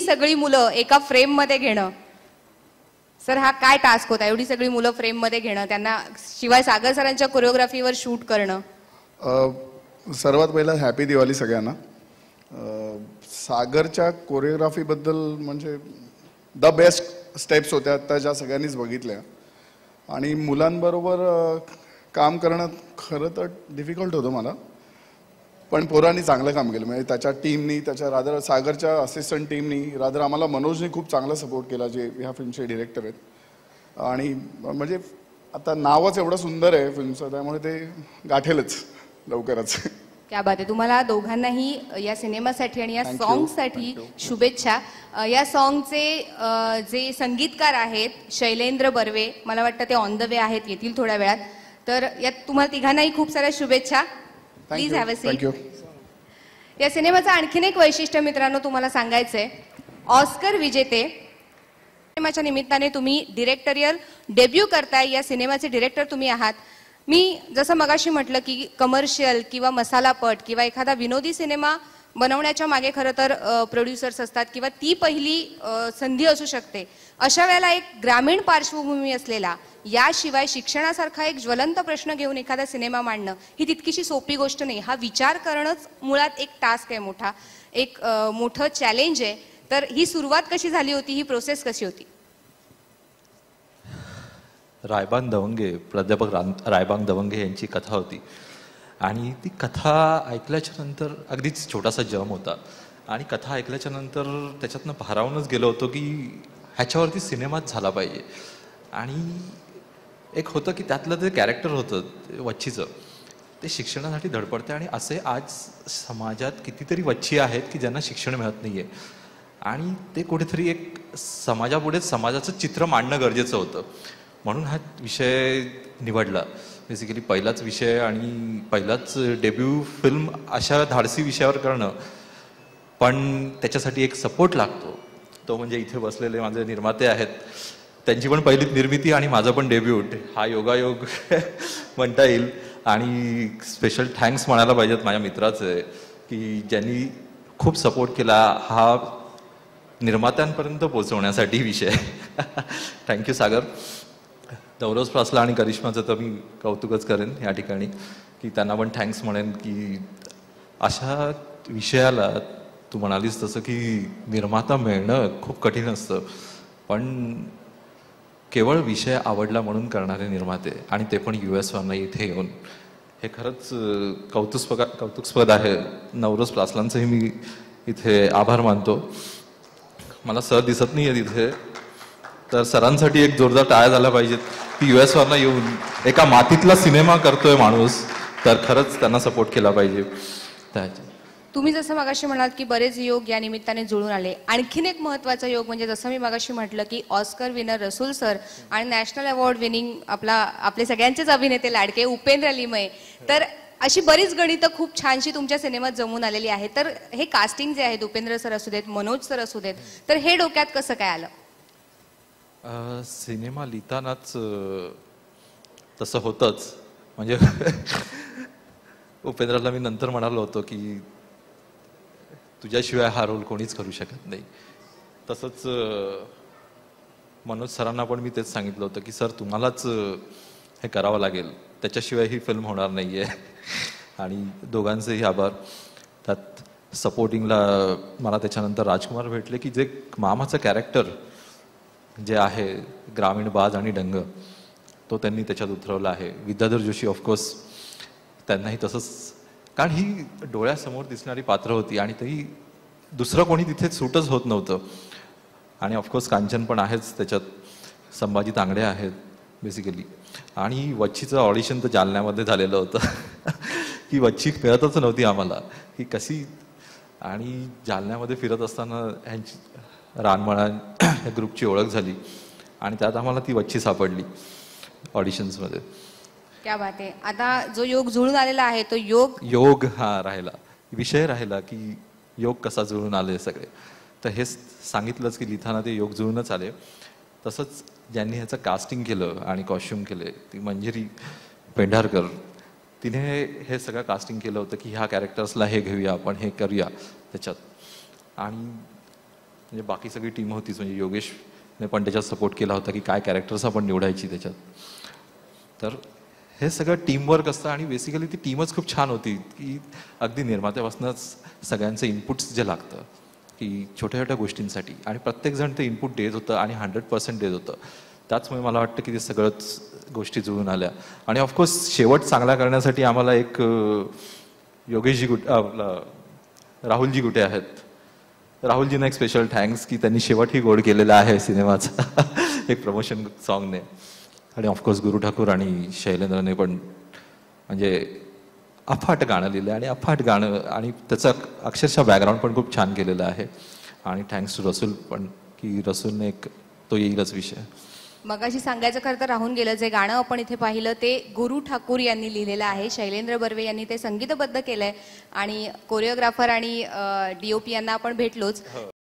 सगळी मुलं एका फ्रेम मध्ये घेणं, सर हा काय टास्क होता? एवढी सगळी मुलं फ्रेम मध्ये घेणं, त्यांना शिवाय सागर सरांच्या कोरिओग्राफीवर शूट करणं. सर्वात पहिला हॅपी दिवाळी सगळ्यांना. सागरच्या कोरिओग्राफीबद्दल म्हणजे द बेस्ट स्टेप्स होत्या त्या ज्या सगळ्यांनीच बघितल्या. आणि मुलांबरोबर काम करणं खरं तर डिफिकल्ट होतं मला, पण पोरांनी चांगलं काम केलं. म्हणजे त्याच्या टीमनी, त्याच्या रादर सागरच्या असिस्टंट टीमनी, रादर आम्हाला मनोजने खूप चांगला सपोर्ट केला, जे ह्या फिल्मचे डिरेक्टर आहेत. आणि म्हणजे आता नावच एवढं सुंदर आहे फिल्मचं, त्यामुळे ते गाठेलच लवकरच. क्या बात आहे. तुम्हाला दोघांनाही या सिनेमासाठी आणि या सॉन्गसाठी शुभेच्छा. या सॉन्गचे जे संगीतकार आहेत शैलेंद्र बर्वे, मला वाटतं ते ऑन द वे आहेत, येतील थोड्या वेळात. तर यात तुम्हाला तिघांनाही खूप साऱ्या शुभेच्छा. Please have a seat. या सिनेमाचं आणखीन एक वैशिष्ट्य मित्रांनो तुम्हाला सांगायचंय. ऑस्कर विजेते सिनेमाच्या निमित्ताने तुम्ही डिरेक्टरियल डेब्यू करताय. या सिनेमाचे डिरेक्टर तुम्ही आहात. मी जसं मगाशी म्हटलं की कमर्शियल किंवा मसालापट किंवा एखादा विनोदी सिनेमा बनवण्याच्या मागे खरं तर प्रोड्युसर्स असतात किंवा ती पहिली संधी असू शकते. अशा वेळेला एक ग्रामीण पार्श्वभूमी असलेला, याशिवाय शिक्षणासारखा एक ज्वलंत प्रश्न घेऊन एखादा सिनेमा मांडणं ही तितकीशी सोपी गोष्ट नाही. हा विचार करणंच मुळात एक टास्क आहे, मोठा एक मोठं चॅलेंज आहे. तर ही सुरुवात कशी झाली होती, ही प्रोसेस कशी होती? रायबांग दवंगे, प्राध्यापक रायबांग दवंगे यांची कथा होती आणि ती कथा ऐकल्याच्या नंतर अगदीच छोटासा जम होता आणि कथा ऐकल्याच्या नंतर त्याच्यातनं भारावूनच गेलो होतो की ह्याच्यावरती सिनेमाच झाला पाहिजे. आणि एक होतं की त्यातलं जे कॅरेक्टर होतं वच्छीचं, ते शिक्षणासाठी धडपडते आणि असे आज समाजात कितीतरी वच्छी आहेत की ज्यांना शिक्षण मिळत नाही आहे आणि ते कुठेतरी एक समाजापुढे समाजाचं चित्र मांडणं गरजेचं होतं. म्हणून हा विषय निवडला. बेसिकली पहिलाच विषय आणि पहिलाच डेब्यू फिल्म अशा धाडसी विषयावर करणं, पण त्याच्यासाठी एक सपोर्ट लागतो. तो म्हणजे इथे बसलेले माझे निर्माते आहेत, त्यांची पण पहिली निर्मिती आणि माझा पण डेब्यूट, हा योगायोग म्हणता येईल. आणि स्पेशल थँक्स म्हणायला पाहिजेत माझ्या मित्राचे की ज्यांनी खूप सपोर्ट केला हा निर्मात्यांपर्यंत पोहोचवण्यासाठी विषय. थँक्यू सागर. नवरोज प्रासला आणि करिश्माचं तर मी कौतुकच करेन या ठिकाणी की त्यांना पण थँक्स म्हणेन की अशा विषयाला तू म्हणालीस तसं की निर्माता मिळणं खूप कठीण असतं, पण केवळ विषय आवडला म्हणून करणारे निर्माते आणि ते पण US वरनं इथे येऊन, हे खरंच कौतुकस्पद आहे. नवरोज प्रासलांचंही मी इथे आभार मानतो. मला सर दिसत नाही आहे तिथे, तर सरांसाठी एक जोरदार टाळ्या झाल्या पाहिजेत की US वरनं येऊन एका मातीतला सिनेमा करतोय माणूस, तर खरंच त्यांना सपोर्ट केला पाहिजे. तुम्ही जसं मगाशी म्हणाल की बरेच योग या निमित्ताने जुळून आले. आणखीन एक महत्त्वाचा योग म्हणजे जसं मी मगाशी म्हटलं की ऑस्कर विनर रसूल सर आणि नॅशनल अवॉर्ड विनिंग आपले सगळ्यांचेच अभिनेते लाडके उपेंद्र लिमये, तर अशी बरीच गणितं खूप छानशी तुमच्या सिनेमात जमून आलेली आहे. तर हे कास्टिंग जे आहे, उपेंद्र सर असू देत, मनोज सर असू देत, तर हे डोक्यात कसं काय आलं? सिनेमा लिहितानाच तसं होतंच. म्हणजे उपेंद्रला मी नंतर म्हणालो होतो की तुझ्याशिवाय हा रोल कोणीच करू शकत नाही. तसंच मनोज सरांना पण मी तेच सांगितलं होतं की सर तुम्हालाच हे करावं लागेल, त्याच्याशिवाय ही फिल्म होणार नाही आहे. आणि दोघांचेही आभार. त्यात सपोर्टिंगला मला त्याच्यानंतर राजकुमार भेटले की जे मामाचं कॅरेक्टर जे आहे ग्रामीण बाज आणि डंग, तो त्यांनी त्याच्यात उतरवला आहे. विद्याधर जोशी ऑफकोर्स त्यांनाही तसंच, कारण ही डोळ्यासमोर दिसणारी पात्र होती आणि तरी दुसरं कोणी तिथे सूटच होत नव्हतं. आणि ऑफकोर्स कांचन पण आहेच त्याच्यात, संभाजी तांगडे आहेत बेसिकली. आणि वच्छीचं ऑडिशन तर जालन्यामध्ये झालेलं होतं की वच्छी मिळतच नव्हती आम्हाला की कशी. आणि जालन्यामध्ये फिरत असताना ह्यांची रानमळा या ग्रुपची ओळख झाली आणि त्यात आम्हाला ती वच्छी सापडली ऑडिशन्समध्ये. क्या बात आहे. आता जो योग जुळून आलेला आहे तो योग हा राहिला, विषय राहिला की योग कसा जुळून आले सगळे. तर हे सांगितलंच की लिहिताना ते योग जुळूनच आले. तसंच ज्यांनी ह्याचं कास्टिंग केलं आणि कॉस्ट्युम केले ती मंजिरी पेंढारकर, तिने हे सगळं कास्टिंग केलं होतं की ह्या कॅरेक्टर्सला हे घेऊया आपण, हे करूया त्याच्यात. आणि म्हणजे बाकी सगळी टीम होतीच, म्हणजे योगेशने पण त्याच्यात सपोर्ट केला होता की काय कॅरेक्टर्स आपण निवडायची त्याच्यात. तर हे सगळं टीमवर्क असतं आणि बेसिकली ती टीमच खूप छान होती की अगदी निर्मात्यापासूनच सगळ्यांचं इनपुट्स जे लागतं की छोट्या छोट्या गोष्टींसाठी, आणि प्रत्येकजण ते इनपुट देत होतं आणि 100% देत होतं. त्याचमुळे मला वाटतं की ते सगळंच गोष्टी जुळून आल्या. आणि ऑफकोर्स शेवट चांगला करण्यासाठी आम्हाला एक योगेशजी गुटे, राहुलजी गुटे आहेत. राहुलजींना एक स्पेशल थँक्स की त्यांनी शेवटही गोड केलेला आहे सिनेमाचा एक प्रमोशन सॉन्गने. आणि ऑफकोर्स गुरु ठाकूर आणि शैलेंद्रने पण म्हणजे अफाट गाणं लिहिलं आणि अफाट गाणं, आणि त्याचं अक्षरशः बॅकग्राऊंड पण खूप छान केलेलं आहे. आणि थँक्स टू रसूल पण की रसूलने एक तो येईलच विषय. मगाशी सांगायचं खरं तर राहून गेलं, जे गाणं आपण इथे पाहिलं ते गुरु ठाकूर यांनी लिहिलेलं आहे. शैलेंद्र बर्वे यांनी ते संगीतबद्ध केलंय आणि कोरिओग्राफर आणि DOP यांना आपण भेटलोच.